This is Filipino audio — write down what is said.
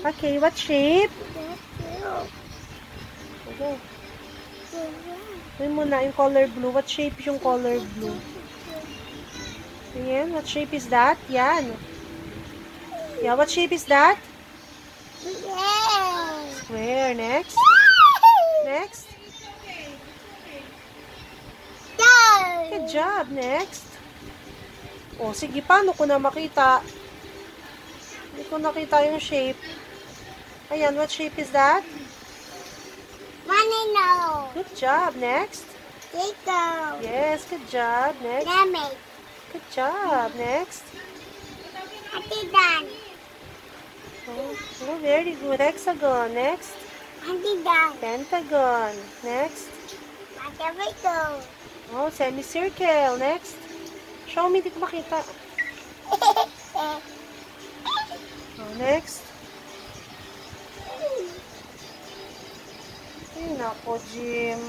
Okay, what shape? Okay. Yun muna, yung color blue. What shape yung color blue? Ayan, what shape is that? Yan. Yeah, what shape is that? Square. Next. Next. Good job. Next. O, sige, paano ko na makita? Hindi ko nakita yung shape. Ayan, what shape is that? Manino. Good job. Next. Lito. Yes, good job. Next. Lemon. Good job. Next. Atidan. Oh, very good. Hexagon. Next. Atidan. Pentagon. Next. Atavito. Oh, semicircle. Next. Show me, di ko makita. Oh, next. Ay, nako, Jim.